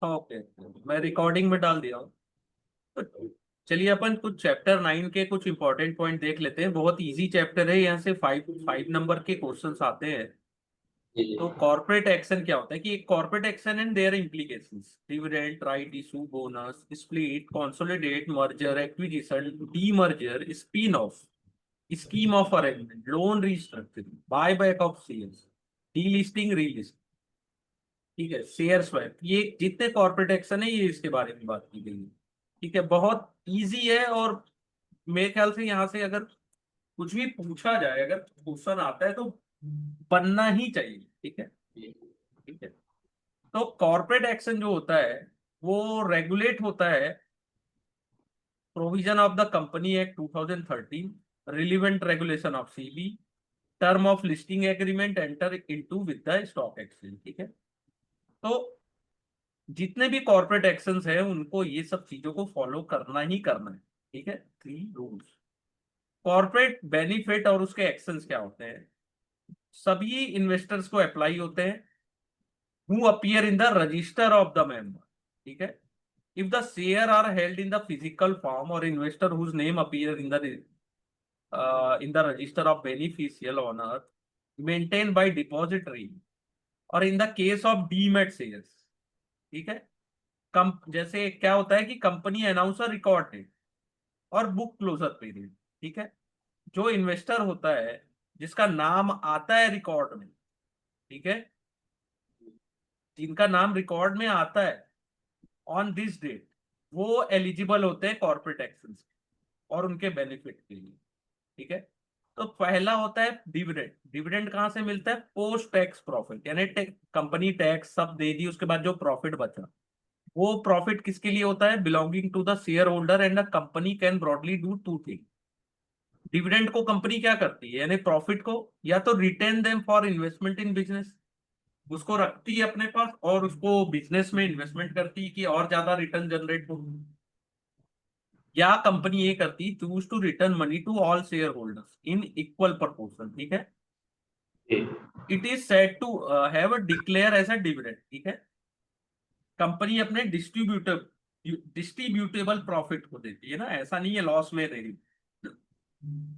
Okay, मैं recording में डाल दिया हूँ। तो चलिए अपन कुछ चैप्टर 9 के कुछ इंपॉर्टेंट पॉइंट देख लेते हैं। बहुत इजी चैप्टर है, यहाँ से 5 नंबर के क्वेश्चंस आते हैं। जी जी। तो कॉर्पोरेट एक्शन क्या होता है कि एक corporate action and their implications, dividend, right issue, bonus, split, consolidate, merger, acquisition, demerger, spin off, scheme of arrangement, loan restructuring, buy back of shares, delisting, relisting. ठीक है, शेयर स्वैप, ये जितने corporate action है ये इसके बारे में बात की गई है। ठीक है, बहुत इजी है। और मेरे ख्याल से यहाँ से अगर कुछ भी पूछा जाए, अगर क्वेश्चन आता है तो बनना ही चाहिए। ठीक है। जी ठीक है। तो कॉर्पोरेट एक्शन जो होता है वो रेगुलेट होता है provision of the company act 2013, relevant regulation of CB, term of listing agreement enter into with the stock exchange. ठीक है। तो जितने भी कॉर्पोरेट एक्शंस है उनको ये सब चीजों को फॉलो करना ही करना है। ठीक है, 3 रूल्स। कॉर्पोरेट बेनिफिट और उसके एक्शंस क्या होते हैं, सभी इन्वेस्टर्स को अप्लाई होते हैं who appear in the register of the member। ठीक है। If the share are held in the physical form or investor whose name appear in the register of beneficial owner maintained by depository or in the case of demat shares। ठीक है। कम जैसे क्या होता है कि company announcer record date और book closure period. ठीक है। जो इन्वेस्टर होता है जिसका नाम आता है रिकॉर्ड में, ठीक है, जिनका नाम रिकॉर्ड में आता है ऑन दिस डेट, वो एलिजिबल होते हैं कॉर्पोरेट एक्शन और उनके बेनिफिट के लिए। ठीक है। तो पहला होता है डिविडेंड। डिविडेंड कहां से मिलता है, पोस्ट टैक्स प्रॉफिट, यानी कंपनी टैक्स सब दे दी, उसके बाद जो प्रॉफिट बचा वो प्रॉफिट किसके लिए होता है, belonging to the share holder and the company can broadly do two thing. Dividend को कंपनी क्या करती है, यानी प्रॉफिट को या तो retain them for investment in business, उसको रखती है अपने पास और उसको बिजनेस में इन्वेस्टमेंट करती है कि और ज्यादा रिटर्न जनरेट हो, या कंपनी ये करती choose to return money to all share holders in equal proportion. ठीक है। जी it is said to have a declare as a dividend. ठीक है। कंपनी अपने डिस्ट्रीब्यूटेबल प्रॉफिट को देती है ना, ऐसा नहीं है लॉस में दे रही,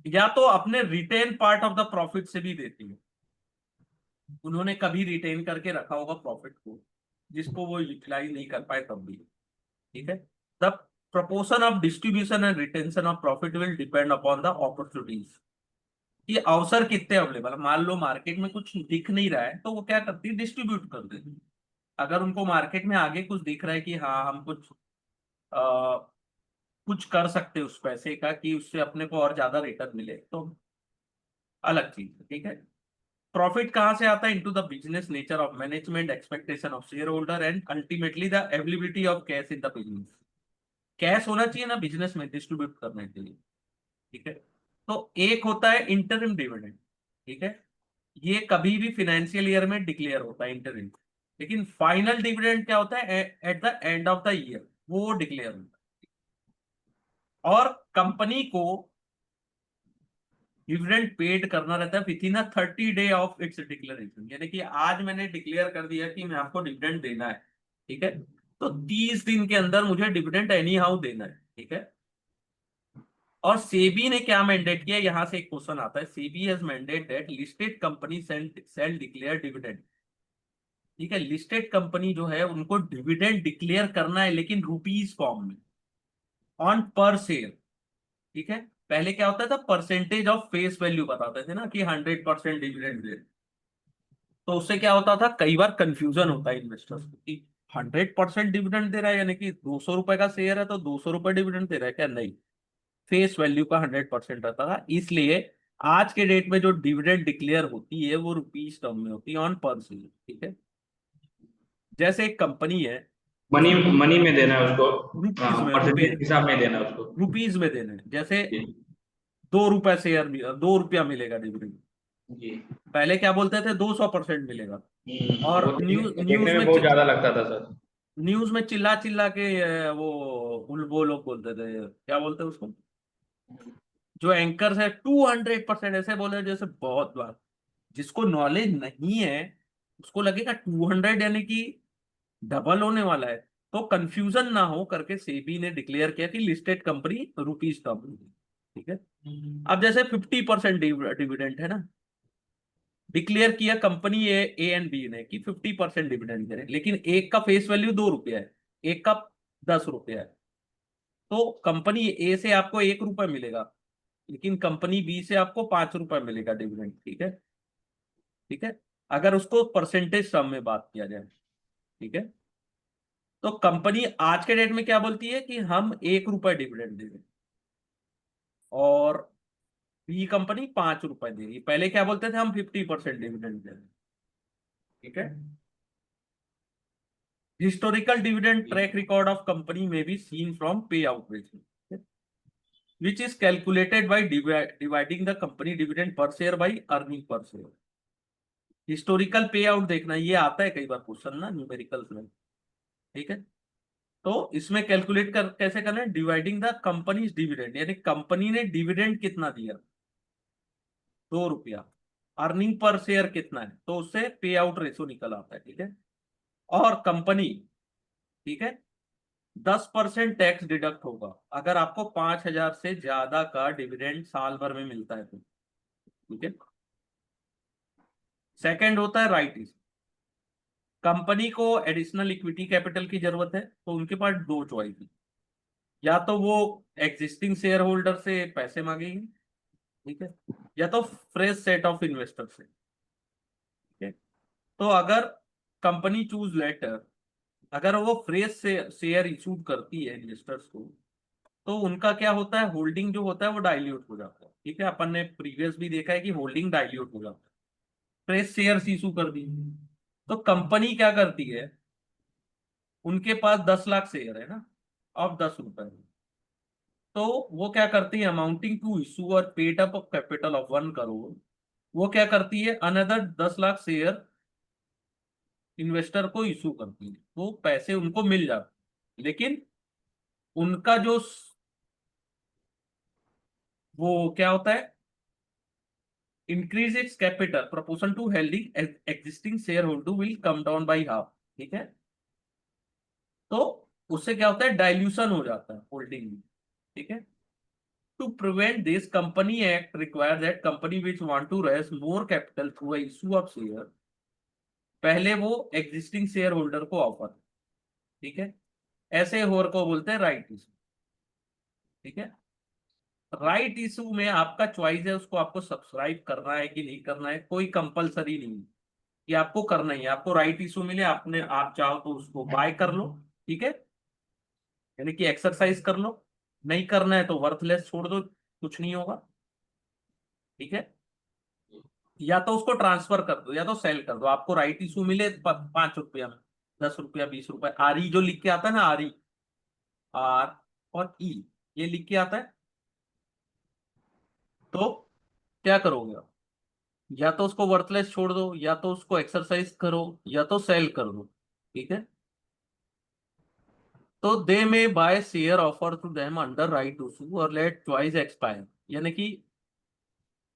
या तो अपने retain part of the profit से भी देती है। उन्होंने कभी रिटेन करके रखा होगा प्रॉफिट को जिसको वो यूटिलाइज नहीं कर पाए तब भी। ठीक है। The proportion of distribution and retention of profit will depend upon the opportunities। ये अवसर कितने अवेलेबल है, मान लो मार्केट में कुछ दिख नहीं रहा है तो वो क्या करती है, डिस्ट्रीब्यूट कर देती है। अगर उनको मार्केट में आगे कुछ दिख रहा है कि हाँ हम कुछ कर सकते हैं उस पैसे का कि उससे अपने को और ज्यादा रिटर्न मिले, तो अलग चीज है। ठीक है। प्रॉफिट कहाँ से आता है, into the business nature of management, expectation of share holder and ultimately the availability of cash in the business. Cash होना चाहिए ना बिजनेस में डिस्ट्रीब्यूट करने के लिए। ठीक है। तो एक होता है इंटरिम डिविडेंड। ठीक है। ये कभी भी फाइनेंशियल ईयर में डिक्लेयर होता है इंटरिम। लेकिन फाइनल डिविडेंड क्या होता है, at the end of the year वो डिक्लेयर होता है। और कंपनी को डिविडेंड पेड करना रहता है with in 30 day of its declaration, यानी कि आज मैंने डिक्लेयर कर दिया कि मैं आपको डिविडेंड देना है। ठीक है। तो 30 दिन के अंदर मुझे डिविडेंड एनी हाउ देना है। ठीक है। और सेबी ने क्या मैंडेट किया, यहां से एक क्वेश्चन आता है, SEBI has mandate that listed company shall declare dividend. ठीक है। लिस्टेड कंपनी जो है उनको डिविडेंड डिक्लेयर करना है लेकिन रुपीज फॉर्म में, ऑन पर शेयर। ठीक है। पहले क्या होता था, परसेंटेज ऑफ फेस वैल्यू बताते थे ना कि 100% डिविडेंड दे, तो उससे क्या होता था, कई बार कंफ्यूजन होता है इन्वेस्टर्स को कि 100% डिविडेंड दे रहा है, यानी कि 200 रुपए का शेयर है तो 200 रुपए डिविडेंड दे रहा है क्या, नहीं, फेस वैल्यू का 100% रहता था। इसलिए आज के डेट में जो डिविडेंड डिक्लेयर होती है वो रुपीज टर्म में होती है, ऑन पर शेयर। ठीक है। जैसे एक कंपनी है मनी उसको मनी में देना है उसको। रुपीज हाँ, में, परसेंटेज के हिसाब में देना है उसको। रुपीज में देने हैं। जैसे जी 2 रुपए शेयर, 2 रुपया मिलेगा डिविडेंड। जी। पहले क्या बोलते थे, 200% मिलेगा। वो और देखने में बहुत ज्यादा लगता था सर। न्यूज में चिल्ला चिल्ला के वो वो लोग बोलते थे, क्या बोलते हैं उसको, जो एंकर्स है 200% ऐसे बोले जैसे बहुत बार। जिसको नॉलेज नहीं है उसको लगेगा 200 यानी कि डबल होने वाला है। तो कंफ्यूजन ना हो करके सेबी ने डिक्लेयर किया कि लिस्टेड कंपनी रुपीज टर्म, ठीक है। अब जैसे 50% डिविडेंड है ना, डिक्लेयर किया कंपनी ए एंड बी ने कि 50% डिविडेंड करें, लेकिन एक का फेस वैल्यू 2 रुपया है, एक का 10 रुपया है। तो कंपनी ए से आपको 1 रुपया मिलेगा, लेकिन कंपनी बी से आपको 5 रुपया मिलेगा डिविडेंड, ठीक है। ठीक है, अगर उसको परसेंटेज टर्म में बात किया जाए, ठीक है। तो कंपनी आज के डेट में क्या बोलती है कि हम 1 रुपया डिविडेंड देंगे, और बी कंपनी 5 रुपए देगी। पहले क्या बोलते थे, हम 50% डिविडेंड देंगे, ठीक है। Historical dividend track record of company में बी सीन फ्रॉम पे out ratio, which is calculated by dividing the company dividend per share by earning per share। Historical पे आउट देखना, ये आता है कई बार क्वेश्चन ना न्यूमेरिकल्स में, ठीक है। तो इसमें कैलकुलेट कर कैसे करना है, डिवाइडिंग द कंपनी डिविडेंड, यानी कंपनी ने डिविडेंड कितना दिया, 2 रुपया, अर्निंग पर शेयर कितना है, तो उससे पे आउट रेशो निकल आता है, ठीक है। और कंपनी, ठीक है, 10% टैक्स डिडक्ट होगा अगर आपको 5,000 से ज्यादा का डिविडेंड साल भर में मिलता है तो, ठीक है। सेकंड होता है राइट इशू। कंपनी को एडिशनल इक्विटी कैपिटल की जरूरत है, तो उनके पास दो चॉइस है, या तो वो एग्जिस्टिंग शेयर होल्डर से पैसे मांगेंगे, ठीक है, या तो फ्रेश सेट ऑफ इन्वेस्टर से, ठीक है। तो अगर कंपनी चूज लेटर, अगर वो फ्रेश से शेयर इशू करती है इन्वेस्टर्स को, तो उनका क्या होता है, होल्डिंग जो होता है वो डाइल्यूट हो जाता है, ठीक है। अपन ने प्रीवियस भी देखा है कि होल्डिंग डाइल्यूट हो जाता है, फ्रेश शेयर इशू कर दी। तो कंपनी क्या करती है, उनके पास 10 लाख शेयर है ना, अब 10 रुपए, तो वो क्या करती है, अमाउंटिंग टू इशू और paid up capital of 1 crore, वो क्या करती है, अनदर 10 लाख शेयर इन्वेस्टर को इशू करती है, वो पैसे उनको मिल जाते, लेकिन उनका जो वो क्या होता है, increase its capital proportion to holding existing share holder will come down by half, ठीक है। तो उससे क्या होता है, डाइल्यूशन हो जाता है होल्डिंग में, ठीक है। To prevent this, Company Act requires that company which want to raise more capital through a issue of share, पहले वो एग्जिस्टिंग शेयर होल्डर को ऑफर, ठीक है। ऐसे होर को बोलते हैं राइट इशू, ठीक है। राइट इशू में आपका चॉइस है, उसको आपको सब्सक्राइब करना है कि नहीं करना है, कोई कंपलसरी नहीं है कि आपको करना ही है। आपको राइट इशू मिले, आपने आप चाहो तो उसको बाय कर लो, ठीक है, यानी कि एक्सरसाइज कर लो। नहीं करना है तो वर्थलेस छोड़ दो, कुछ नहीं होगा, ठीक है। या तो उसको ट्रांसफर कर दो या तो सेल कर दो, आपको राइट इशू मिले 5 रुपया में, 10 रुपया, 20 रुपया, आर ई जो लिख के आता है ना, आर ई, आर और ई, ये लिख के आता है, तो क्या करोगे आप? या तो उसको वर्थलेस छोड़ दो, या तो उसको एक्सरसाइज करो, या तो सेल कर दो, ठीक है। तो they may buy share offer to them under right issue और लेट चॉइस एक्सपायर, यानी कि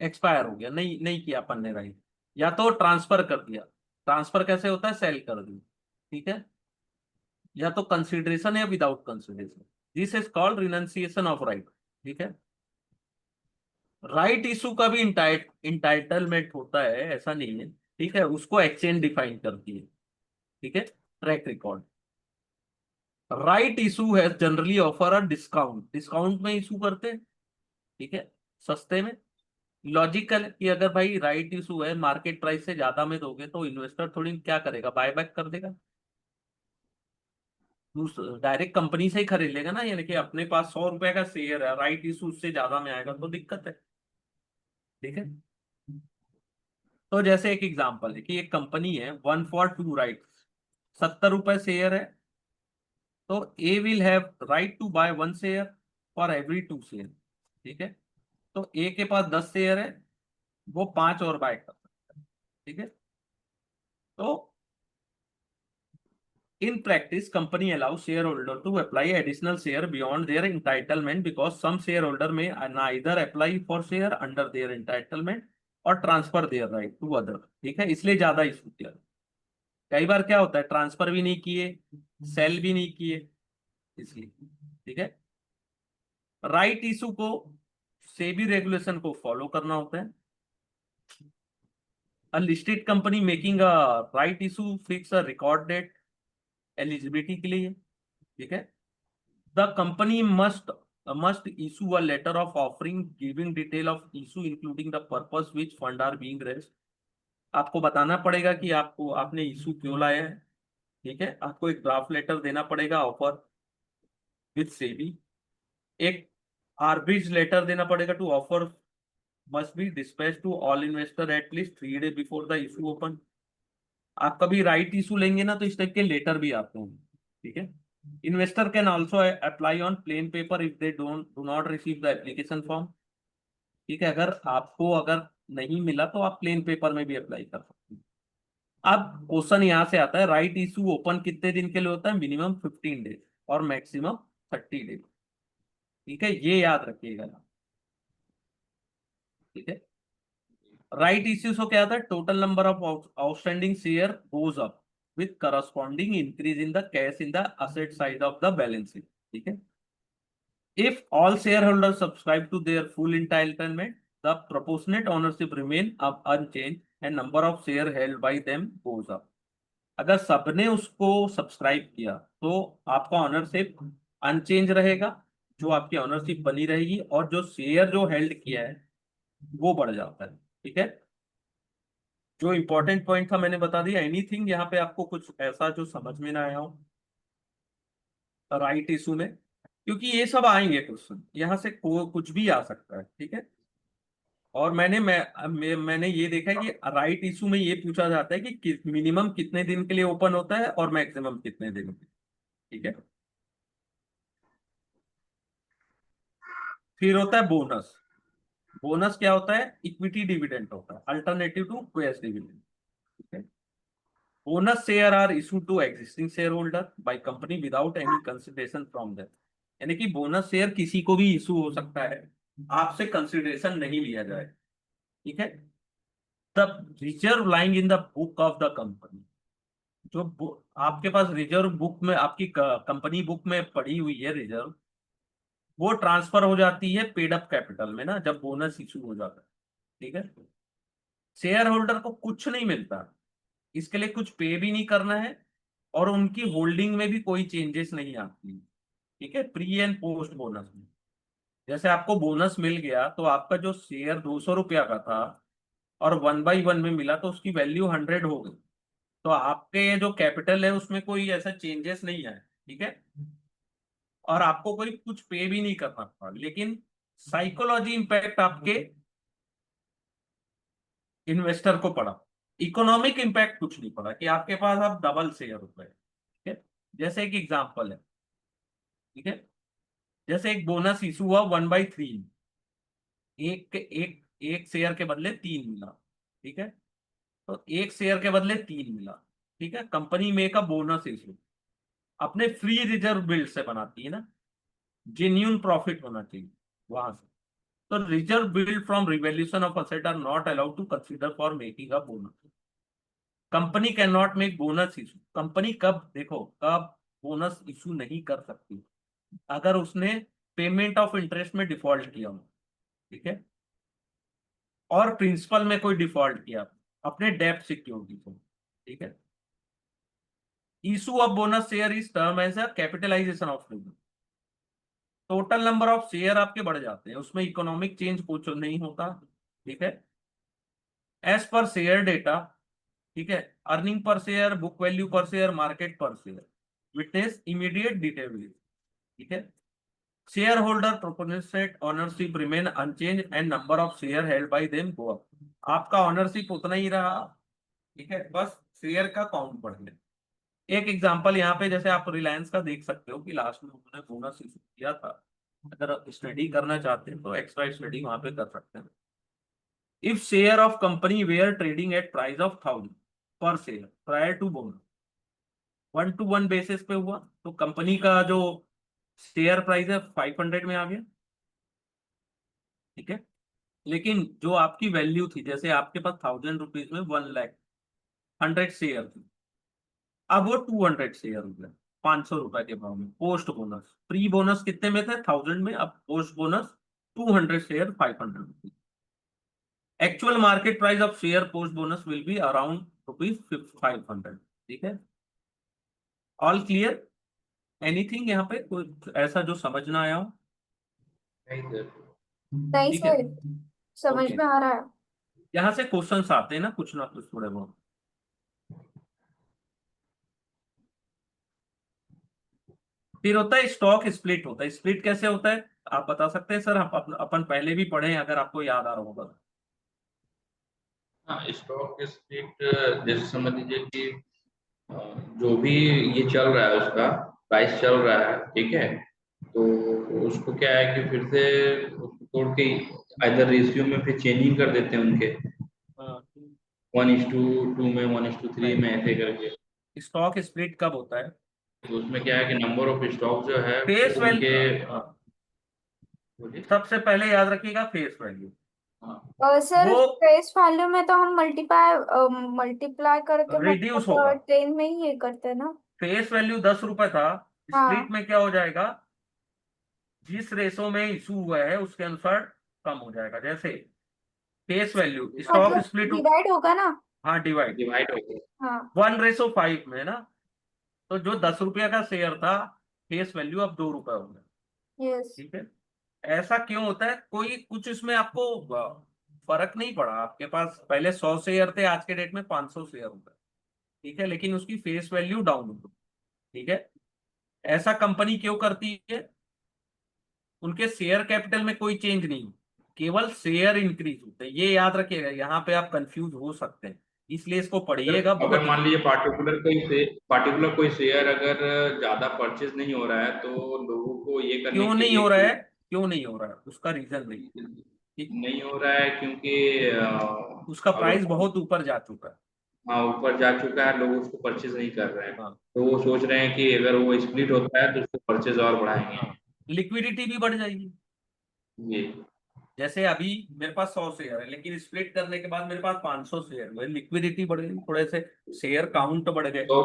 एक्सपायर हो गया, नहीं नहीं किया अपन ने राइट, या तो ट्रांसफर कर दिया। ट्रांसफर कैसे होता है, सेल कर दिया, ठीक है। या तो कंसिडरेशन या without consideration, this is called renunciation of right, ठीक है। राइट इशू का भी इंटाइटलमेंट होता है, ऐसा नहीं है, ठीक है, उसको एक्सचेंज डिफाइन करती है, ठीक है, ट्रैक रिकॉर्ड। राइट इशू है generally offer a discount, discount में इशू करते हैं, ठीक है, सस्ते में। लॉजिकल कि अगर भाई राइट इशू है, मार्केट प्राइस से ज्यादा में दोगे तो इन्वेस्टर थोड़ी क्या करेगा, बाय बैक कर देगा, डायरेक्ट कंपनी से ही खरीद लेगा ना, यानी कि अपने पास 100 रुपए का शेयर है, राइट इशू उससे ज्यादा में आएगा तो दिक्कत है, ठीक है। तो जैसे एक एग्जांपल है कि एक कंपनी है 1 for 2 राइट, 70 रुपए शेयर है, तो A will have right to buy 1 share for every 2 share, ठीक है। तो ए के पास 10 शेयर है, वो 5 और बाय कर सकता है, ठीक है। तो in practice, company allows shareholder to apply additional share beyond their entitlement because some shareholder may neither apply for share under their entitlement और transfer their right to other, ठीक है, इसलिए ज्यादा इशू किया। कई बार क्या होता है, ट्रांसफर भी नहीं किए, सेल भी नहीं किए इसलिए, ठीक है। राइट इशू को सेबी रेगुलेशन को फॉलो करना होता है। A listed company making a right issue fix a record date eligibility के लिए, ठीक है। The company must issue a letter of offering giving detail of issue including the purpose which fund are being raised। आपको बताना पड़ेगा कि आपने issue क्यों लाया है, ठीक है। आपको एक ड्राफ्ट लेटर देना पड़ेगा ऑफर विद सेबी। एक आर्बिज लेटर देना पड़ेगा to offer must be dispatch to all investor at least 3 days before the issue open. आप कभी राइट इशू लेंगे ना तो इस टाइप के लेटर भी आते हैं, ठीक है। Investor can also apply on plain paper if they do not receive the application form, ठीक है। अगर नहीं मिला तो आप प्लेन पेपर में भी अप्लाई कर सकते हैं। अब क्वेश्चन यहाँ से आता है, राइट इशू ओपन कितने दिन के लिए होता है? मिनिमम 15 days और मैक्सिमम 30 days, ठीक है। ये याद रखिएगा, ठीक है। राइट इश्यूज को क्या आता है? Total number of outstanding share goes up with corresponding increase in the cash in the asset side of the balance sheet, ठीक है। If all share holder subscribe to their full entitlement the proportionate ownership remain up unchanged and number of share held by them goes up. अगर सबने उसको subscribe किया तो आपका ownership unchange रहेगा, जो आपकी ऑनरशिप बनी रहेगी, और जो शेयर जो हेल्ड किया है वो बढ़ जाता है, ठीक है। जो इंपॉर्टेंट पॉइंट था मैंने बता दिया। एनीथिंग यहाँ पे आपको कुछ ऐसा जो समझ में ना आया हो राइट इशू में, क्योंकि ये सब आएंगे क्वेश्चन, यहाँ से कुछ भी आ सकता है, ठीक है। और मैंने ये देखा है कि राइट इशू में ये पूछा जाता है कि मिनिमम कितने दिन के लिए ओपन होता है और मैक्सिमम कितने दिन के लिए, ठीक है। फिर होता है बोनस। बोनस क्या होता है? इक्विटी डिविडेंड होता है, अल्टरनेटिव टू कैश डिविडेंड, ठीक है। Bonus share are issue to existing share holder by company without any consideration from them. यानी कि बोनस शेयर किसी को भी इशू हो सकता है, आपसे कंसिडरेशन नहीं लिया जाए, ठीक है। The reserve lying in the book of the company, जो आपके पास रिजर्व बुक में, आपकी कंपनी बुक में पड़ी हुई है रिजर्व, वो ट्रांसफर हो जाती है पेड अप कैपिटल में ना, जब बोनस इशू हो जाता है, ठीक है। शेयर होल्डर को कुछ नहीं मिलता, इसके लिए कुछ पे भी नहीं करना है, और उनकी होल्डिंग में भी कोई चेंजेस नहीं आती, ठीक है। प्री एंड पोस्ट बोनस में जैसे आपको बोनस मिल गया तो आपका जो शेयर 200 रुपया का था और 1/1 में मिला तो उसकी वैल्यू 100 हो गई, तो आपके ये जो कैपिटल है उसमें कोई ऐसा चेंजेस नहीं आए, ठीक है। और आपको कोई कुछ पे भी नहीं करना पड़ा, लेकिन साइकोलॉजी इंपैक्ट आपके इन्वेस्टर को पड़ा। इकोनॉमिक इंपैक्ट कुछ नहीं पड़ा कि आपके पास अब डबल शेयर हो गए, ठीक है। जैसे एक एग्जांपल है, ठीक है। जैसे एक बोनस इशू हुआ 1/3, एक एक एक शेयर के बदले 3 मिला, ठीक है। तो एक शेयर के बदले 3 मिला, ठीक है। कंपनी में का बोनस इशू अपने फ्री रिजर्व बिल्ड से बनाती है ना, जेन्यून प्रॉफिट होना चाहिए वहां से। तो reserve build from revaluation of asset are not allowed to consider for making a bonus. Company can not make bonus issue. Company कब बोनस इशू नहीं कर सकती? अगर उसने पेमेंट ऑफ इंटरेस्ट में डिफॉल्ट किया हो, ठीक है, और प्रिंसिपल में कोई डिफॉल्ट किया अपने डेब्ट सिक्योरिटी को, ठीक है। Issue of bonus share is term as a capitalization of business. Total number of share आपके बढ़ जाते हैं, उसमें इकोनॉमिक चेंज कुछ नहीं होता, ठीक है। एज पर शेयर डेटा, ठीक है, earning per share, book value per share, market per share, witness immediate detail, ठीक है। Share holder proportionate ownership remain unchange and number of share held by them go up. आपका ownership उतना ही रहा, ठीक है, बस शेयर का काउंट बढ़ गया। एक एग्जांपल यहाँ पे जैसे आप रिलायंस का देख सकते हो कि लास्ट में उन्होंने बोनस इशू किया था। अगर स्टडी करना चाहते हैं तो एक्स्ट्रा स्टडी वहां पे कर सकते हैं। If share of company were trading at price of 1000 per share prior to bonus, 1-to-1 basis पे हुआ तो कंपनी का जो शेयर प्राइस है 500 में आ गया, ठीक है। लेकिन जो आपकी वैल्यू थी, जैसे आपके पास 1000 रुपीज में 1 लाख 100 शेयर थी, अब वो 200 शेयर हो गया, 500 रुपए के भाव में पोस्ट बोनस। प्री बोनस कितने में थे? 1000 में, अब post bonus 200 share 500 rupees. Actual market price of share post bonus will be around ₹500। ठीक है, ऑल क्लियर? एनीथिंग यहाँ पे कुछ ऐसा जो समझ ना आया हो? नहीं सर। नहीं ठीक है, सर, समझ ओके। में आ रहा है। यहाँ से क्वेश्चंस आते हैं ना कुछ थोड़े बहुत। फिर होता है स्टॉक स्प्लिट। होता है स्प्लिट कैसे होता है आप बता सकते हैं सर? अपन पहले भी पढ़े हैं, अगर आपको याद आ रहा होगा। हाँ, स्टॉक स्प्लिट जैसे समझ लीजिए कि अ, जो भी ये चल रहा है उसका प्राइस चल रहा है, ठीक है, तो उसको क्या है कि फिर से उसको तोड़ के इधर रेशियो में फिर चेंजिंग कर देते हैं उनके हाँ, 1:2 में 1:3 में ऐसे करके। स्टॉक स्प्लिट कब होता है? तो उसमें क्या है कि नंबर ऑफ स्टॉक जो है फेस वो उनके वैल्यू, बोलिए। सबसे पहले याद रखिएगा फेस वैल्यू। हाँ सर, वो फेस वैल्यू में तो हम मल्टीप्लाई करके रिड्यूस होगा। मतलब ट्रेन में ही ये करते हैं ना। फेस वैल्यू 10 रुपए था, स्प्लिट हाँ, में क्या हो जाएगा? जिस रेशो में इशू हुआ है उसके अनुसार कम हो जाएगा। जैसे फेस वैल्यू स्टॉक मतलब स्प्लिट, डिवाइड होगा ना। हाँ डिवाइड डिवाइड हो गया। हाँ। 1:5 में ना। तो जो 10 रुपये का शेयर था, फेस वैल्यू अब 2 रुपए हो गया। यस। ठीक है, ऐसा क्यों होता है? कोई कुछ इसमें आपको फर्क नहीं पड़ा। आपके पास पहले 100 शेयर थे, आज के डेट में 500 शेयर हो गए। ठीक है, लेकिन उसकी फेस वैल्यू डाउन हो गई। ठीक है, ऐसा कंपनी क्यों करती है? उनके शेयर कैपिटल में कोई चेंज नहीं, केवल शेयर इंक्रीज होते हैं। ये याद रखिएगा, यहाँ पे आप कंफ्यूज हो सकते हैं, इसलिए इसको अगर पढ़िएगा अगर बहुत। मान लीजिए पार्टिकुलर कोई शेयर अगर ज्यादा परचेज नहीं हो रहा है, तो लोगों को ये करने क्यों के नहीं लिए हो रहा कि है? क्यों नहीं हो रहा है उसका रीजन नहीं। ठीक, नहीं हो रहा है क्योंकि उसका अगर प्राइस बहुत ऊपर जा चुका है। हाँ ऊपर जा चुका है, लोग उसको परचेज नहीं कर रहे हैं। हाँ तो वो सोच रहे हैं कि अगर वो स्प्लिट होता है तो उसको परचेज और बढ़ाएंगे। हाँ, लिक्विडिटी भी बढ़ जाएगी। ये जैसे अभी मेरे पास 100 शेयर है, लेकिन स्प्लिट करने के बाद मेरे पास 500 शेयर हुए, लिक्विडिटी बढ़ गई, थोड़े से शेयर काउंट बढ़ गए। 100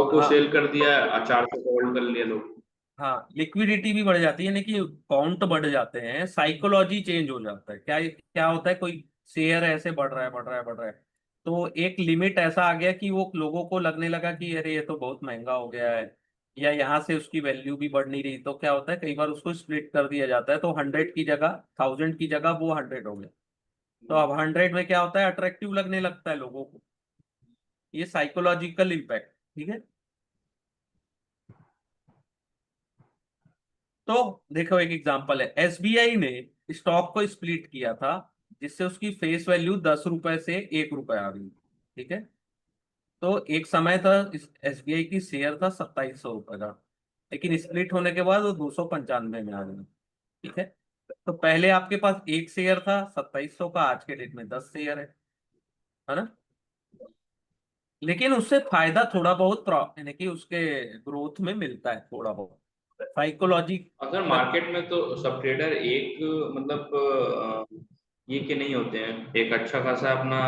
को हाँ सेल कर दिया और 400 को होल्ड कर लिया लोग। हाँ, लिक्विडिटी भी बढ़ जाती है, यानी कि काउंट बढ़ जाते हैं, साइकोलॉजी चेंज हो जाता है। क्या क्या होता है? कोई शेयर ऐसे बढ़ रहा है बढ़ रहा है बढ़ रहा है, तो एक लिमिट ऐसा आ गया कि वो लोगों को लगने लगा कि अरे ये तो बहुत महंगा हो गया है, या यहाँ से उसकी वैल्यू भी बढ़ नहीं रही। तो क्या होता है, कई बार उसको स्प्लिट कर दिया जाता है, तो 100 की जगह, 1000 की जगह वो 100 हो गया। तो अब 100 में क्या होता है, अट्रैक्टिव लगने लगता है लोगों को। ये साइकोलॉजिकल इम्पैक्ट। ठीक है, तो देखो एक एग्जांपल है, एसबीआई ने स्टॉक को स्प्लिट किया था, जिससे उसकी फेस वैल्यू 10 रुपए से 1 रुपए आ गई। ठीक है, तो एक समय था इस एसबीआई की शेयर था 2700 रुपए का, लेकिन स्प्लिट होने के बाद वो 295 में आ गया। ठीक है, तो पहले आपके पास एक शेयर था 2700 का, आज के डेट में 10 शेयर है ना? लेकिन उससे फायदा थोड़ा बहुत यानी कि उसके ग्रोथ में मिलता है थोड़ा बहुत, साइकोलॉजी। अगर मार्केट में तो सब ट्रेडर एक मतलब ये के नहीं होते हैं, एक अच्छा खासा अपना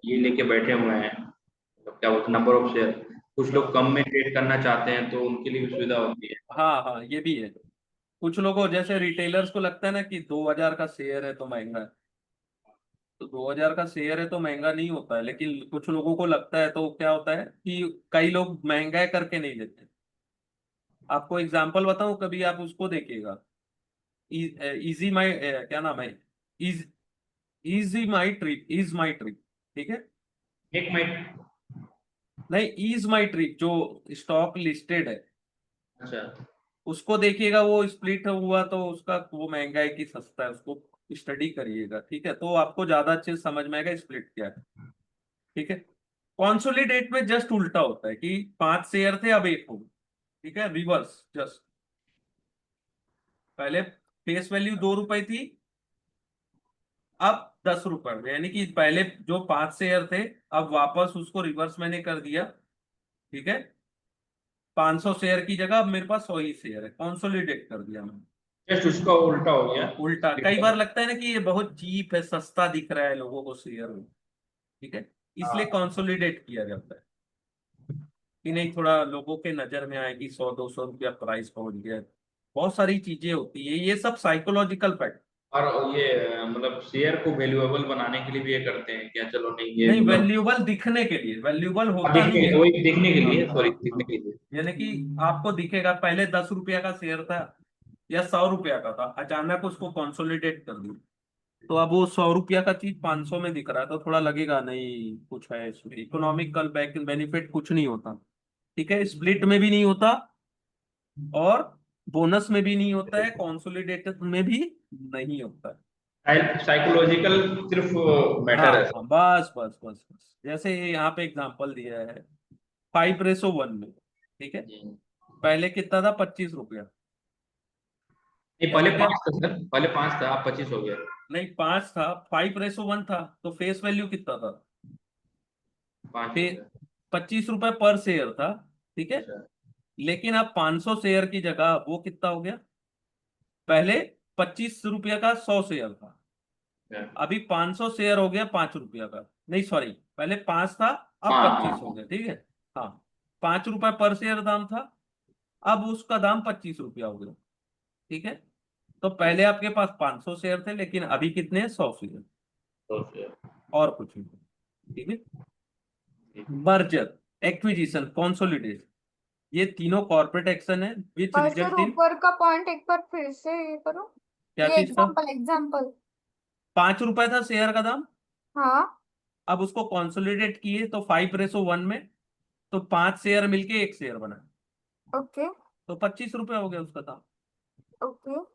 ये लेके बैठे हुए हैं, मतलब क्या बोलते हैं, नंबर ऑफ शेयर। कुछ लोग कम में ट्रेड करना चाहते हैं तो उनके लिए भी सुविधा होती है। हाँ हाँ, ये भी है। कुछ लोगों जैसे रिटेलर्स को लगता है ना कि 2000 का शेयर है तो महंगा है, तो 2000 का शेयर है तो महंगा नहीं होता है, लेकिन कुछ लोगों को लगता है, तो क्या होता है कि कई लोग महंगा करके नहीं लेते। आपको एग्जांपल बताऊं, कभी आप उसको देखिएगा। इजी माई, क्या नाम है, is easy my trip, is my trip. ठीक है, एक मिनट। नहीं, इज माई ट्रिप जो स्टॉक लिस्टेड है, अच्छा। उसको देखिएगा। वो स्प्लिट हुआ तो उसका वो महंगा है कि सस्ता है, उसको स्टडी करिएगा। ठीक है, तो आपको ज्यादा अच्छे से समझ में आएगा स्प्लिट क्या है। ठीक है, कॉन्सोलिडेट में जस्ट उल्टा होता है कि 5 शेयर थे अब एक हो गए। ठीक है, रिवर्स जस्ट। पहले फेस वैल्यू 2 रुपए थी, अब 10 रुपए हो गए, यानी कि पहले जो 5 शेयर थे, अब वापस उसको रिवर्स मैंने कर दिया। ठीक है, 500 शेयर की जगह अब मेरे पास 100 ही शेयर है, कॉन्सोलिडेट कर दिया मैंने। जस्ट उसका उल्टा हो गया। उल्टा, कई बार लगता है ना कि ये बहुत चीप है, सस्ता दिख रहा है लोगों को शेयर में। ठीक है, इसलिए हाँ। कंसोलिडेट किया जाता है। कि नहीं थोड़ा लोगों के नजर में आए कि 100-200 रुपया प्राइस पहुंच गया। बहुत सारी चीजें होती है, ये सब साइकोलॉजिकल फैक्ट। और ये मतलब शेयर को वैल्यूएबल बनाने के लिए भी ये करते हैं क्या, चलो नहीं ये नहीं, मतलब वैल्यूबल दिखने के लिए, वैल्यूबल होता नहीं देखने, है। वही देखने के हाँ लिए, हाँ सॉरी दिखने हाँ। के लिए। यानी कि आपको दिखेगा पहले 10 रुपया का शेयर था या 100 रुपया का था, अचानक उसको कंसोलिडेट कर दिया, तो अब वो 100 रुपया का चीज 500 में दिख रहा है, तो थोड़ा लगेगा नहीं कुछ है इसमें, इकोनॉमिकल बेनिफिट कुछ नहीं होता। ठीक है, स्प्लिट में भी नहीं होता, और बोनस में भी नहीं होता है, कंसोलिडेटेड में भी नहीं होता है। साइकोलॉजिकल सिर्फ हाँ मैटर है। हाँ, बस बस बस बस, जैसे यहाँ पे एग्जांपल दिया है 5:1 में। ठीक है, जी। पहले कितना था, 25 रुपया। नहीं क्या पहले हो गया, 5 था सर, पहले 5 था, अब 25 हो गया। नहीं 5 था, 5:1 था, तो फेस वैल्यू कितना था, 5 हो फिर गया। 25 रुपए पर शेयर था। ठीक है, अच्छा। लेकिन अब 500 शेयर की जगह वो कितना हो गया, पहले 25 रुपया का 100 शेयर था, अच्छा। अभी 500 शेयर हो गया 5 रुपया का, नहीं सॉरी, पहले 5 था, अब हाँ 25 हो हाँ। गया। ठीक है, हाँ, 5 रुपए पर शेयर दाम था, अब उसका दाम 25 रुपया हो गया। ठीक है, तो पहले आपके पास 500 शेयर थे, लेकिन अभी कितने हैं, 100 शेयर, तो फिर और कुछ नहीं। ठीक है, ठीक। मर्जर, एक्विजिशन, कंसोलिडेशन, ये तीनों कॉर्पोरेट एक्शन है विच और सर रिजल्ट इन, ऊपर का पॉइंट एक बार फिर से ये करो, क्या ये चीज का, एग्जांपल एग्जांपल। 5 रुपए था शेयर का दाम, हाँ। अब उसको कंसोलिडेट किए तो 5:1 में, तो 5 शेयर मिलके एक शेयर बना, ओके। तो 25 रुपए हो गया उसका दाम, ओके।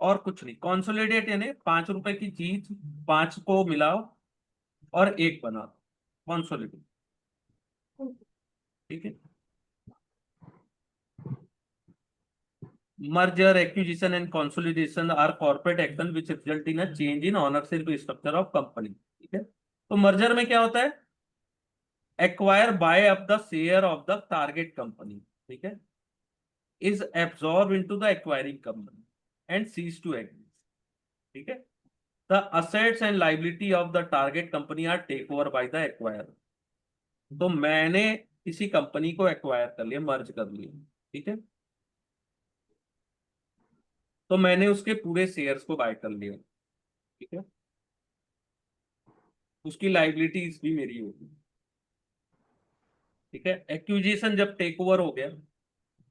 और कुछ नहीं। कंसोलिडेट यानी 5 रुपए की चीज 5 को मिलाओ और एक बना दो, कंसोलिडेट। ठीक है, merger, acquisition and consolidation are corporate action which result in a change in ownership structure of company। ठीक है, तो मर्जर में क्या होता है, acquire buy up the share of the target company. ठीक है, is absorb into the acquiring company and cease to exist. ठीक है, the assets and liability of the target company are take over by the acquire. तो मैंने किसी company को acquire कर लिया, मर्ज कर लिया। ठीक है, तो मैंने उसके पूरे शेयर्स को बाय कर लिया। ठीक है, उसकी लाइबिलिटीज भी मेरी होगी। ठीक है, एक्विजिशन जब टेक ओवर हो गया,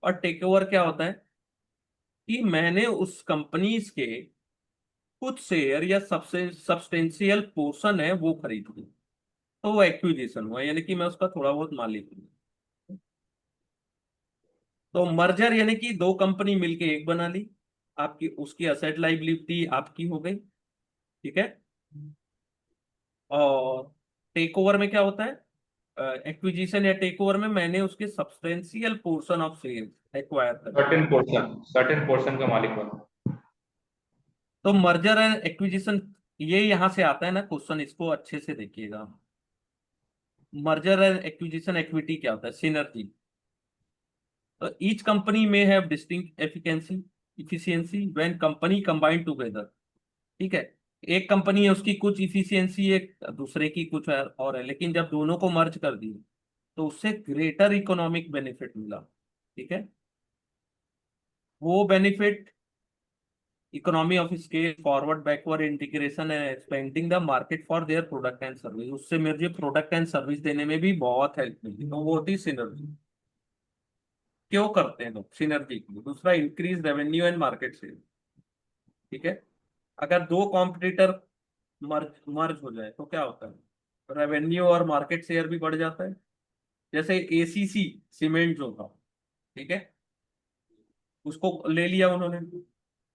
और टेक ओवर क्या होता है कि मैंने उस कंपनीज के कुछ शेयर या सबसे सब्सटेंशियल पोर्शन है वो खरीद लिया, तो वो एक्विजिशन हुआ, यानी कि मैं उसका थोड़ा बहुत मालिक हूँ। तो मर्जर यानी कि दो कंपनी मिलके एक बना ली, आपकी उसकी असेट लाइबिलिटी आपकी हो गई। ठीक है, और टेक ओवर में क्या होता है, एक्विजिशन या टेक ओवर में मैंने उसके substantial portion of share acquire कर लिया। सर्टेन पोर्शन का मालिक बना। तो मर्जर एंड एक्विजिशन, ये यहां से आता है ना क्वेश्चन, इसको अच्छे से देखिएगा। मर्जर एंड एक्विजिशन इक्विटी क्या होता है, सिनर्जी। तो ईच कंपनी में have distinct efficiency efficiency when company combine together. ठीक है, एक कंपनी है उसकी कुछ इफिशियंसी है, दूसरे की कुछ और है, लेकिन जब दोनों को मर्ज कर दिए तो उससे ग्रेटर इकोनॉमिक बेनिफिट मिला। ठीक है, वो benefit economy of scale, forward backward integration and expanding the market for their product and service, उससे मुझे प्रोडक्ट एंड सर्विस देने में भी बहुत हेल्प मिली, तो वो थी सिनर्जी। क्यों करते हैं लोग सिनर्जी के लिए, दूसरा increase revenue and market share. ठीक है, अगर दो कॉम्पिटिटर मर्ज मर्ज हो जाए तो क्या होता है, रेवेन्यू और मार्केट शेयर भी बढ़ जाता है। जैसे एसीसी सीमेंट जो था, ठीक है, उसको ले लिया उन्होंने,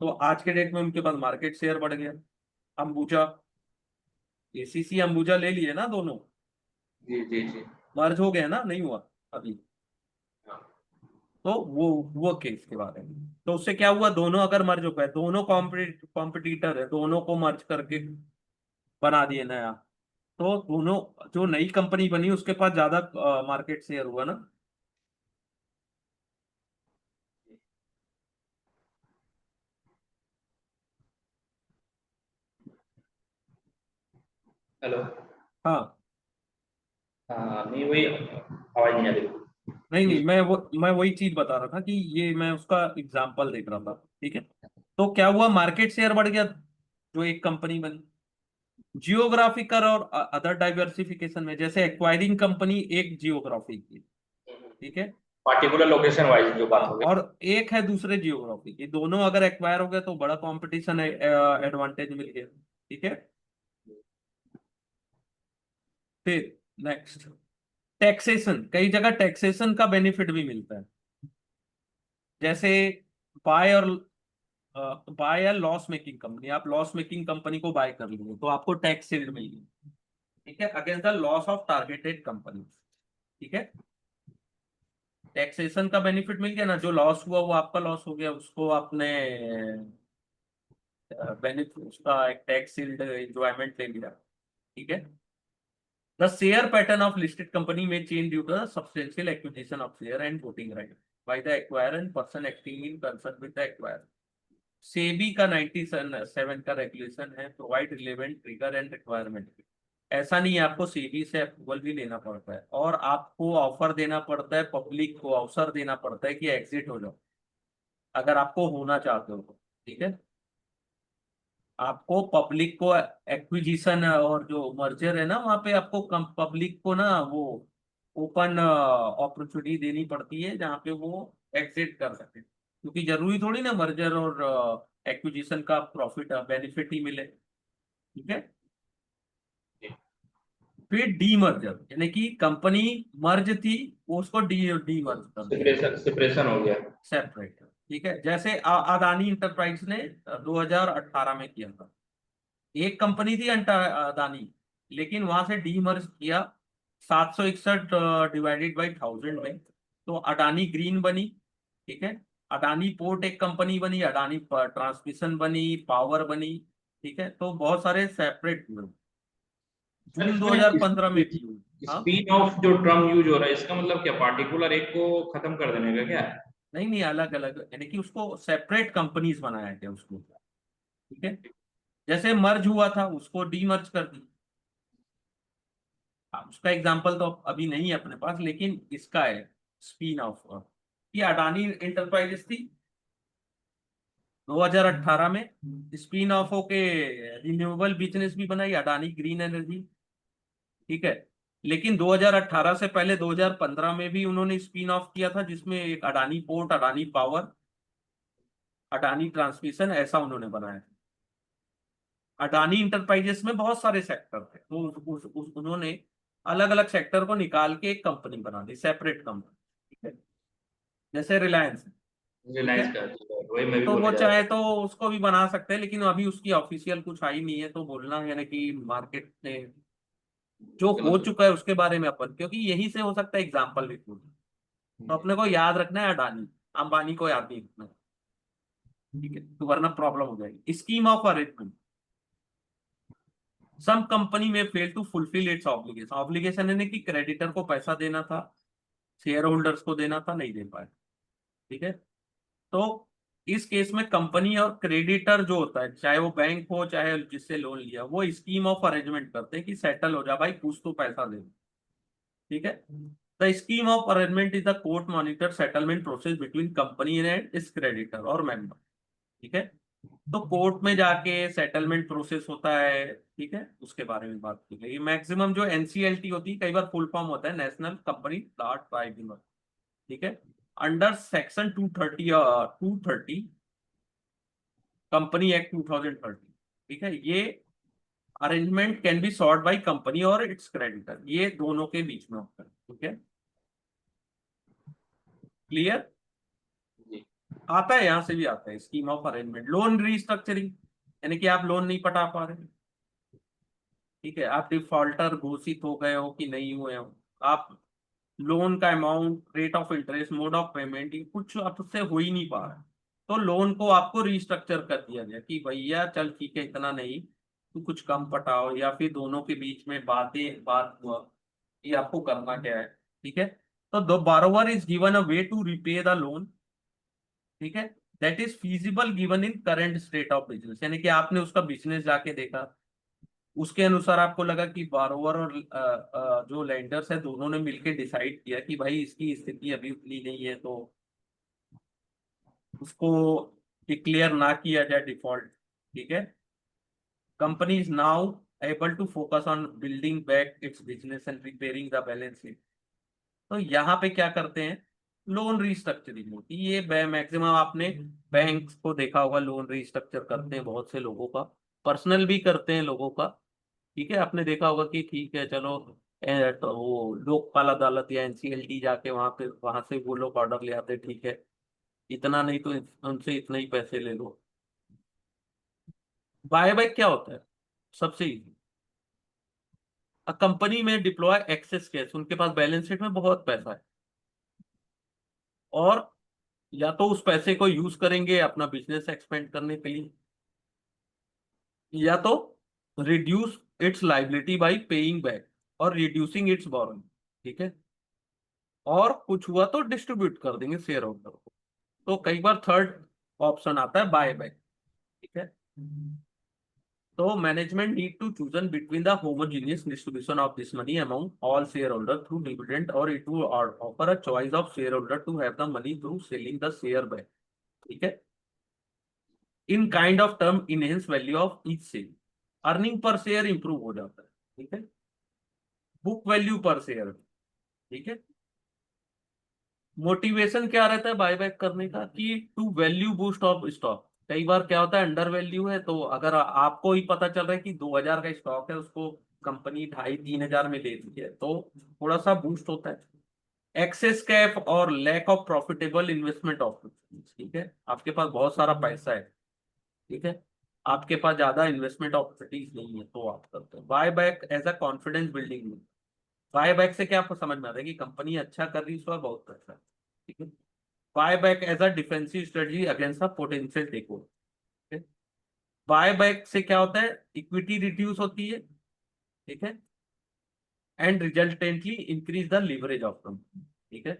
तो आज के डेट में उनके पास मार्केट शेयर बढ़ गया। अंबुजा, एसीसी अंबुजा ले लिए ना दोनों, जी जी जी। मर्ज हो गया ना, नहीं हुआ अभी। हाँ। तो वो केस के बारे में, तो उससे क्या हुआ, दोनों अगर मर्ज हो गए, दोनों कॉम्पिटिटर है, दोनों को मर्ज करके बना दिए नया, तो दोनों, जो नई कंपनी बनी उसके पास ज्यादा मार्केट शेयर हुआ ना। हेलो। हाँ, हाँ नहीं वही आवाज नहीं आ रही। नहीं नहीं, मैं वही चीज बता रहा था कि ये मैं उसका एग्जांपल देख रहा था, ठीक है। तो क्या हुआ, मार्केट शेयर बढ़ गया, जो एक कंपनी बनी। जियोग्राफिकल और अदर डाइवर्सिफिकेशन में, जैसे एक्वायरिंग कंपनी एक जियोग्राफी की, ठीक है। पार्टिकुलर लोकेशन वाइज जो बात हाँ, हो गई। और एक है दूसरे जियोग्राफी की, दोनों अगर एक्वायर हो गए तो बड़ा कंपटीशन एडवांटेज मिल गया, ठीक है। फिर नेक्स्ट, टैक्सेशन, कई जगह टैक्सेशन का बेनिफिट भी मिलता है। जैसे बाय और बाय या लॉस मेकिंग कंपनी, आप लॉस मेकिंग कंपनी को बाय कर लिए तो आपको टैक्स शील्ड मिलेगी, ठीक है, against the loss of targeted company, ठीक है। टैक्सेशन का बेनिफिट मिल गया ना, जो लॉस हुआ वो आपका लॉस हो गया, उसको आपने बेनिफिट, उसका एक टैक्स शील्ड एंजॉयमेंट ले लिया, ठीक है। The share pattern of listed company may change due to the substantial acquisition of share and voting right by the acquirer and person acting in concern with the acquirer. SEBI का 97 का regulation है, provide relevant trigger and requirement. ऐसा नहीं है, आपको सेबी से approval भी लेना पड़ता है, और आपको ऑफर देना पड़ता है, पब्लिक को अवसर देना पड़ता है कि एग्जिट हो जाओ, अगर आपको होना चाहते हो तो, ठीक है। आपको पब्लिक को एक्विजिशन और जो मर्जर है ना, वहां पे आपको पब्लिक को ना वो ओपन अपॉर्चुनिटी देनी पड़ती है, जहाँ पे वो एग्जिट कर सके, क्योंकि जरूरी थोड़ी ना मर्जर और एक्विजिशन का प्रॉफिट बेनिफिट ही मिले, ठीक है। फिर डीमर्जर, यानी कि कंपनी मर्ज थी, वो उसको डीमर्ज कर दिया, सेपरेशन हो गया। सेपरेट, ठीक है। जैसे अदानी इंटरप्राइज ने 2018 में किया था। एक कंपनी थी अदानी, लेकिन वहां से डीमर्ज किया 761 डिवाइडेड बाई 1000 में, तो अडानी ग्रीन बनी, ठीक है। अडानी पोर्ट एक कंपनी बनी, अडानी ट्रांसमिशन बनी, पावर बनी, ठीक है। तो बहुत सारे सेपरेट हुए, सर जून इसमें 2015 में भी हुई। हाँ, स्पिन ऑफ जो टर्म यूज हो रहा है, इसका मतलब क्या पार्टिकुलर एक को खत्म कर देने का क्या? नहीं नहीं, अलग अलग, यानी कि उसको सेपरेट कंपनीज बनाया गया उसको, ठीक है। जैसे मर्ज हुआ था, उसको डीमर्ज कर दी। उसका एग्जांपल तो अभी नहीं है अपने पास, लेकिन इसका है स्पिन ऑफ। ये अडानी इंटरप्राइजेस थी 2018 में, स्पिन ऑफ होके रिन्यूएबल बिजनेस भी बनाई, अडानी ग्रीन एनर्जी, ठीक है। लेकिन 2018 से पहले 2015 में भी उन्होंने स्पिन ऑफ किया था, जिसमें एक Adani port, Adani power, Adani transmission, ऐसा उन्होंने बनाया। अडानी इंटरप्राइजेस में बहुत सारे सेक्टर थे, तो उन्होंने अलग अलग सेक्टर को निकाल के एक कंपनी बना दी, सेपरेट कंपनी, ठीक है। जैसे रिलायंस, ठीक है। रिलायंस का वही मैं भी तो वो बोलने जा रहा चाहे था। तो उसको भी बना सकते हैं, लेकिन अभी उसकी ऑफिशियल कुछ आई नहीं है, तो बोलना यानी कि मार्केट में जो हो गलत चुका है उसके बारे में अपन, क्योंकि यही से हो सकता है एग्जाम्पल भी पूछ। तो अपने को याद रखना है अडानी, अंबानी को याद नहीं रखना है, ठीक है, तो वरना प्रॉब्लम हो जाएगी। Scheme of arrangement, some company में fail to fulfil its obligation. Obligation यानी कि क्रेडिटर को पैसा देना था, शेयर होल्डर्स को देना था, नहीं दे पाए, ठीक है। तो इस केस में कंपनी और क्रेडिटर जो होता है, चाहे वो बैंक हो चाहे जिससे लोन लिया, वो स्कीम ऑफ अरेंजमेंट करते हैं कि सेटल हो जा भाई, कुछ तो पैसा दे, ठीक है। The scheme of arrangement is the court monitor settlement process between company and इस क्रेडिटर और मेंबर, ठीक है। तो कोर्ट में जाके सेटलमेंट प्रोसेस होता है, ठीक है, उसके बारे में बात की गई। मैक्सिमम जो एनसीएलटी होती है, कई बार फुल फॉर्म होता है नेशनल कंपनी लॉ ट्राइब्यूनल, ठीक है। अंडर सेक्शन 230 कंपनी एक्ट 2013, ठीक है। ये arrangement can be sort by company और इट्स क्रेडिटर, ये दोनों के बीच में होता है, ठीक है। क्लियर? जी। आता है, यहां से भी आता है scheme of arrangement. Loan restructuring, यानी कि आप लोन नहीं पटा पा रहे, ठीक है, आप डिफॉल्टर घोषित हो गए हो कि नहीं हुए हो, आप लोन का amount, rate of interest, mode of payment, ये कुछ आपसे हो ही नहीं पा रहा है, तो लोन को आपको रीस्ट्रक्चर कर दिया गया कि भैया चल ठीक है, इतना नहीं, तू कुछ कम पटाओ, या फिर दोनों के बीच में बात हुआ, ये आपको करना क्या है, ठीक है। तो the borrower is given a way to repay the loan, ठीक है, that is feasible given in current state of business, यानी कि आपने उसका बिजनेस जाके देखा, उसके अनुसार आपको लगा कि बारोवर और जो लेंडर्स है दोनों ने मिलकर डिसाइड किया कि भाई इसकी स्थिति अभी उतनी नहीं है, तो उसको डिक्लेयर ना किया जाए डिफॉल्ट। ठीक है, company is now able to focus on building back its business and repairing the balance sheet. तो यहाँ पे क्या करते हैं, लोन रीस्ट्रक्चरिंग होती है। ये मैक्सिमम आपने बैंक्स को देखा होगा, लोन रीस्ट्रक्चर करते हैं बहुत से लोगों का, पर्सनल भी करते हैं लोगों का। ठीक है, आपने देखा होगा कि ठीक है चलो, तो वो लोकपाल अदालत या एनसीएलटी जाके वहां से वो लोग ऑर्डर ले आते, ठीक है इतना नहीं तो उनसे इतना ही पैसे ले लो। बाय बैक क्या होता है, सबसे इजी, कंपनी में डिप्लॉय एक्सेस कैश, उनके पास बैलेंस शीट में बहुत पैसा है, और या तो उस पैसे को यूज करेंगे अपना बिजनेस एक्सपेंड करने के लिए, या तो reduce it's liability bye paying back और रिड्यूसिंग इट्स बोरोइंग। ठीक है, और कुछ हुआ तो डिस्ट्रीब्यूट कर देंगे शेयर होल्डर को। तो कई बार थर्ड ऑप्शन आता है बाय बैक। ठीक है, तो management need to chosen between the homogeneous distribution of this money among all share holder through dividend, और it will offer a choice of share holder to have the money through selling the share back. ठीक है, in kind of term enhance value of each share, earning per share improve हो जाता है। ठीक है, book value per share. ठीक है, motivation क्या रहता है बायबैक करने का, कि to value boost of stock. कई बार क्या होता है, अंडर वैल्यू है, तो अगर आपको ही पता चल रहा है कि 2000 का स्टॉक है, उसको कंपनी 2500-3000 में ले रही है, तो थोड़ा सा बूस्ट होता है। एक्सेस कैप और lack of profitable investment opportunities. ठीक है, आपके पास बहुत सारा पैसा है, ठीक है, आपके पास ज्यादा इन्वेस्टमेंट अपॉर्चुनिटीज नहीं है, तो आप करते हो buy back as a confidence building. Buy back से क्या आपको समझ में आता है कि कंपनी अच्छा कर रही है, उसका बहुत पैसा है। ठीक है, buy back as a defensive strategy against a potential takeover. Buy back से क्या होता है, इक्विटी रिड्यूस होती है। ठीक है, and resultantly increase the leverage of company. ठीक है,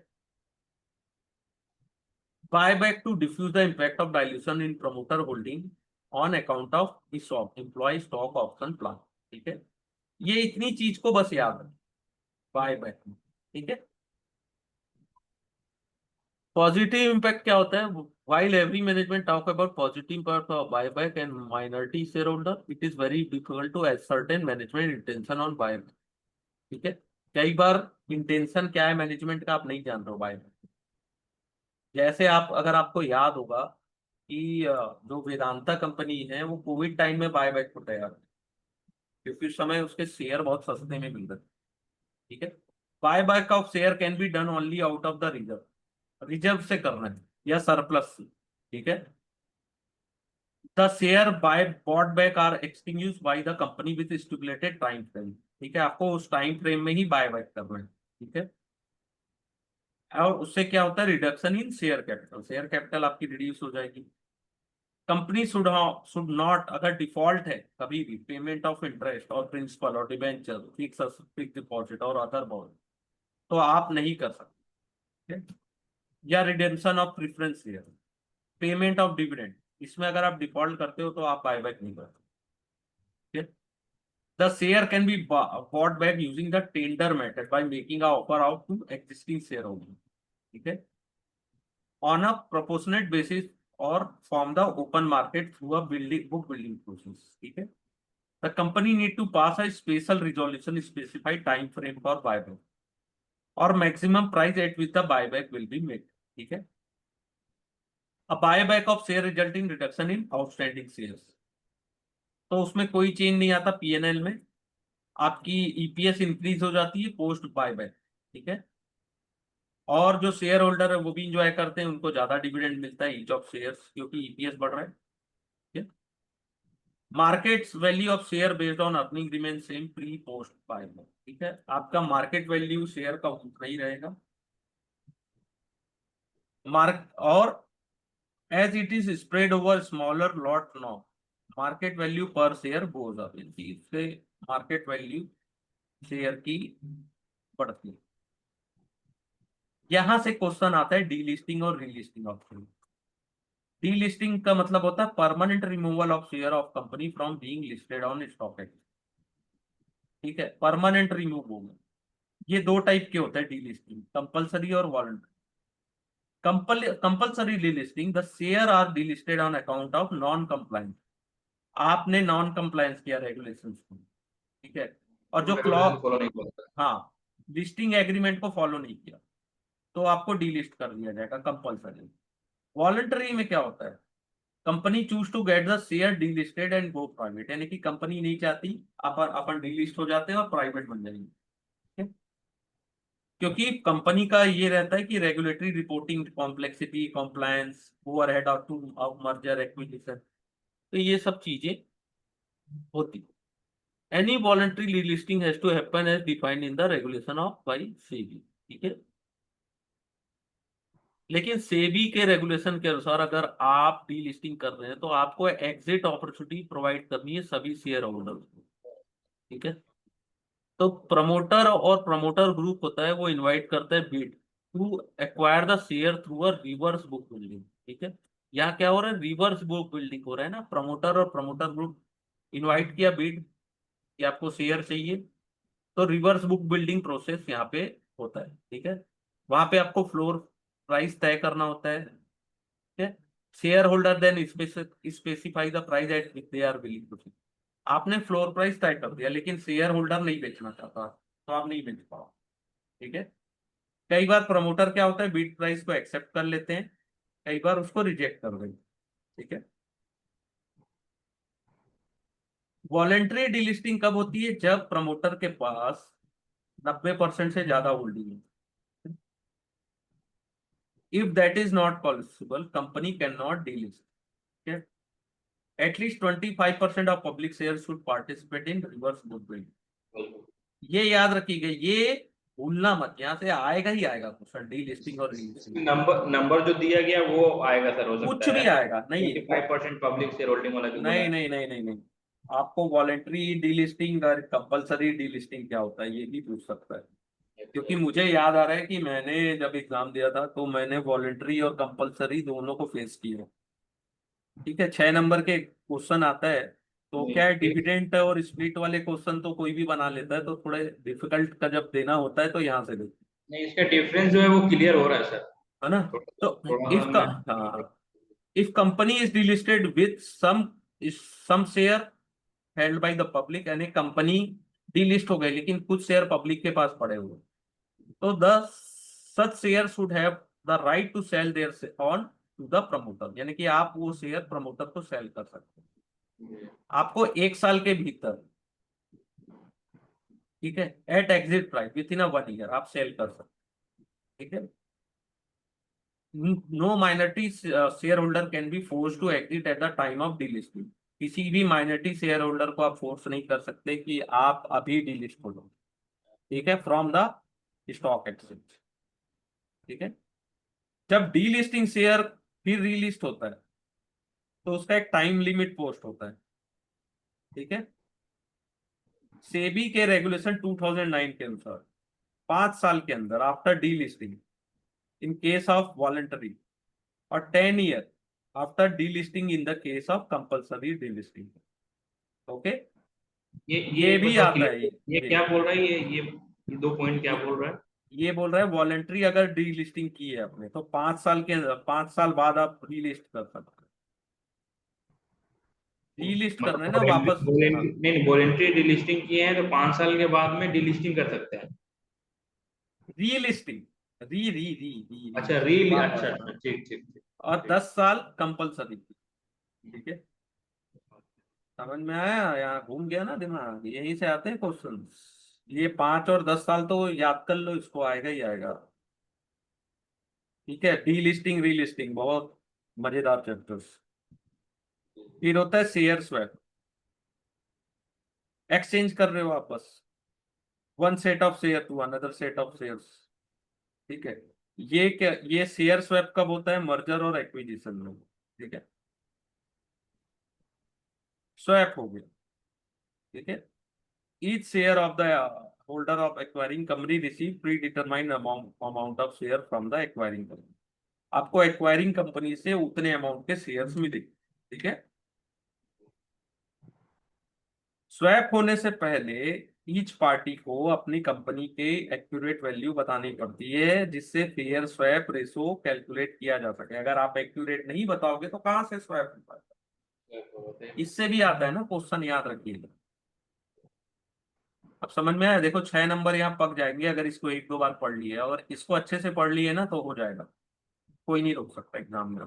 buy back to diffuse the impact of dilution in promoter holding on account of ESOP, employ stock option plan. ठीक है, ये इतनी चीज को बस याद रखें बाय बैक में। ठीक है, पॉजिटिव इम्पैक्ट क्या होता है, while every management talk about positive impact of buyback and minority shareholder, it is very difficult to ascertain management intention on buyback। ठीक है, कई बार इंटेंशन क्या है मैनेजमेंट का आप नहीं जान रहे हो बायबैक। जैसे आप, अगर आपको याद होगा कि जो वेदांता कंपनी है वो कोविड टाइम में बायबैक को तैयार थी, क्योंकि उस समय उसके शेयर बहुत सस्ते में मिल रहे थे। ठीक है, buyback of share can be done only out of the reserve, reserve से करना है या सरप्लस से। ठीक है, the share buy bought back are extinguished by the company with stipulated time frame. ठीक है, आपको उस टाइम फ्रेम में ही बाय बैक करना है। ठीक है, और उससे क्या होता है, reduction in share capital, share capital आपकी रिड्यूस हो जाएगी। कंपनी शुड नॉट, अगर डिफॉल्ट है कभी भी पेमेंट ऑफ इंटरेस्ट और प्रिंसिपल और डिबेंचर, फिक्स डिपॉजिट और अदर बॉन्ड, तो आप नहीं कर सकते। ठीक है? या redemption of preference share, payment of dividend, इसमें अगर आप डिफॉल्ट करते हो तो आप बायबैक नहीं कर सकते। The share can be bought back using the tender method by making a offer out to existing share holder. ठीक है, ऑन अ प्रोपोर्शनेट बेसिस और from the open market through a building book building process. ठीक है, the company need to pass a special resolution specified time frame for buyback, और maximum price at which the buyback will be made. ठीक है, a buyback of share result in reduction in outstanding shares, तो उसमें कोई change नहीं आता PNL में, आपकी ईपीएस इंक्रीज हो जाती है पोस्ट बायबैक। ठीक है, और जो शेयर होल्डर है वो भी इंजॉय करते हैं, उनको ज्यादा डिविडेंड मिलता है ईच ऑफ शेयर्स, क्योंकि ईपीएस बढ़ रहा है। ठीक है, market value of share based on earning remain same pre post buyback. ठीक है, आपका मार्केट वैल्यू शेयर का उतना ही रहेगा, मार्क और as it is spread over smaller lot no, market value per share goes up, इससे मार्केट वैल्यू शेयर की बढ़ती है। यहां से क्वेश्चन आता है डीलिस्टिंग और रीलिस्टिंग ऑफ शेयर। डीलिस्टिंग का मतलब होता है permanent removal of share of company from being listed on stock exchange. ठीक है, परमानेंट रिमूव हो गए। ये दो टाइप के होते हैं डीलिस्टिंग, कंपलसरी और voluntary. Compulsory delisting, the share are delisted on account of non compliance. आपने नॉन कंप्लायंस किया रेगुलेशंस को, ठीक है, और जो रेगुलेशन क्लॉज, फॉलो नहीं करता। हाँ, लिस्टिंग एग्रीमेंट को फॉलो नहीं किया, तो आपको डीलिस्ट कर दिया जाएगा कंपलसरी। वॉलंटरी में क्या होता है, company choose to get the share delisted and go private, यानी कि कंपनी नहीं चाहती अपन अपन डीलिस्ट हो जाते हैं और प्राइवेट बन जाएंगे, ठीक है? क्योंकि कंपनी का ये रहता है कि regulatory reporting, complexity, compliance, overhead of merger acquisition, तो ये सब चीजें होती। Any voluntary delisting has to happen as defined in the regulation of by SEBI, ठीक है। लेकिन सेबी के रेगुलेशन के अनुसार अगर आप डीलिस्टिंग कर रहे हैं तो आपको एग्जिट अपॉर्चुनिटी प्रोवाइड करनी है सभी शेयर होल्डर्स को, ठीक है। तो प्रमोटर और प्रमोटर ग्रुप होता है, वो इनवाइट करता है bid to acquire the share through a reverse book building, ठीक है। यहाँ क्या हो रहा है, रिवर्स बुक बिल्डिंग हो रहा है ना, प्रमोटर और प्रमोटर ग्रुप इनवाइट किया बिड कि आपको शेयर चाहिए, तो रिवर्स बुक बिल्डिंग प्रोसेस यहाँ पे होता है, ठीक है। वहां पे आपको फ्लोर प्राइस तय करना होता है, ठीक है। Share holder then specify the price at which they are willing to. आपने फ्लोर प्राइस तय कर दिया, लेकिन शेयर होल्डर नहीं बेचना चाहता, तो आप नहीं बेच पाओ, ठीक है। कई बार प्रमोटर क्या होता है, बिड प्राइस को एक्सेप्ट कर लेते हैं, कई बार उसको रिजेक्ट कर देंगे, ठीक है। वॉलेंट्री डिलिस्टिंग कब होती है, जब प्रमोटर के पास 90% से ज्यादा होल्डिंग है। If that is not possible, company can not delist, ठीक है। At least 25% of public share should participate in reverse book building. ये याद रखिएगा, ये भूलना मत, यहाँ से आएगा ही आएगा क्वेश्चन, डी लिस्टिंग और रीलिस्टिंग, इसमें नंबर नंबर जो दिया गया वो आएगा सर, हो कुछ सकता भी है। आएगा नहीं। 25% पब्लिक शेयर होल्डिंग वाला जो बोला नहीं है। नहीं नहीं नहीं नहीं, आपको वॉलेंट्री डीलिस्टिंग और कंपलसरी डीलिस्टिंग क्या होता है ये भी पूछ सकता है। क्योंकि मुझे याद आ रहा है कि मैंने जब एग्जाम दिया था तो मैंने वॉलेंट्री और कंपलसरी दोनों को फेस किया, ठीक है। 6 नंबर के क्वेश्चन आता है, तो नहीं, क्या है, डिविडेंड और स्प्लिट वाले क्वेश्चन तो कोई भी बना लेता है, तो थोड़े डिफिकल्ट का जब देना होता है तो यहाँ से देते नहीं, इसका डिफरेंस जो है वो क्लियर हो रहा है सर। है ना। थोड़ा तो थोड़ा इफ का, मैं हाँ, if company is delisted with some share held by the public, यानी कंपनी डिलिस्ट हो गई लेकिन कुछ शेयर पब्लिक के पास पड़े हुए, तो the such share should have the right to sell their on to the promoter, यानी कि आप वो शेयर प्रमोटर को सेल कर सकते हैं, आपको 1 साल के भीतर, ठीक है, at exit price with in 1 year आप सेल कर सकते हैं, ठीक है। No minority share holder can be force to exit at the time of delisting, किसी भी माइनॉरिटी शेयर होल्डर को आप फोर्स नहीं कर सकते कि आप अभी डीलिस्ट हो जाओ, ठीक है, फ्रॉम द स्टॉक एक्सचेंज, ठीक है। जब डीलिस्टिंग शेयर फिर रीलिस्ट होता है तो उसका एक टाइम लिमिट पोस्ट होता है, ठीक है। सेबी के रेगुलेशन 2009 के अनुसार 5 साल के अंदर after delisting in case of voluntary, और 10 year after delisting in the case of compulsory delisting, okay. ये ये एक बार भी थोड़ा आता है क्लियर, ये ये क्या बोल रहा है, ये दो पॉइंट क्या ये बोल रहा है। ये बोल रहा है वॉलंटरी अगर डीलिस्टिंग की है आपने तो 5 साल के अंदर, 5 साल बाद आप रीलिस्ट कर सकते हैं, रीलिस्ट करना है मतलब ना वापस, हाँ। नहीं, वॉलेंट्री डिलिस्टिंग किए हैं तो 5 साल के बाद में डिलिस्टिंग कर सकते हैं। रीलिस्टिंग, री री री री री अच्छा, रील, अच्छा वापस, हाँ। अच्छा, ठीक ठीक ठीक और ठीक। 10 साल कंपलसरी, ठीक है। समझ में आया, यहाँ घूम गया ना दिमाग, यहीं से आते हैं क्वेश्चन। ये 5 और 10 साल तो याद कर लो, इसको आएगा ही आएगा, ठीक है। डीलिस्टिंग रीलिस्टिंग बहुत मजेदार चैप्टर्स। फिर होता है शेयर स्वैप, एक्सचेंज कर रहे हो आपस, one set of share to another set of shares, ठीक है। ये क्या, ये शेयर स्वैप कब होता है, मर्जर और एक्विजिशन में, ठीक है, स्वैप हो गया, ठीक है। Each share of the holder of acquiring company receive pre determined amount of share from the acquiring company, आपको एक्वायरिंग कंपनी से उतने अमाउंट के शेयर्स मिले, ठीक है। स्वैप होने से पहले ईच पार्टी को अपनी कंपनी के एक्यूरेट वैल्यू बतानी पड़ती है जिससे फेयर स्वैप रेशो कैलकुलेट किया जा सके। अगर आप एक्यूरेट नहीं बताओगे तो कहाँ से स्वैप हो पाएगा। इससे भी आता है ना क्वेश्चन, याद रखिएगा। अब समझ में आया। देखो 6 नंबर यहाँ पक जाएंगे अगर इसको 1-2 बार पढ़ लिए, और इसको अच्छे से पढ़ लिए ना तो हो जाएगा, कोई नहीं रोक सकता एग्जाम में।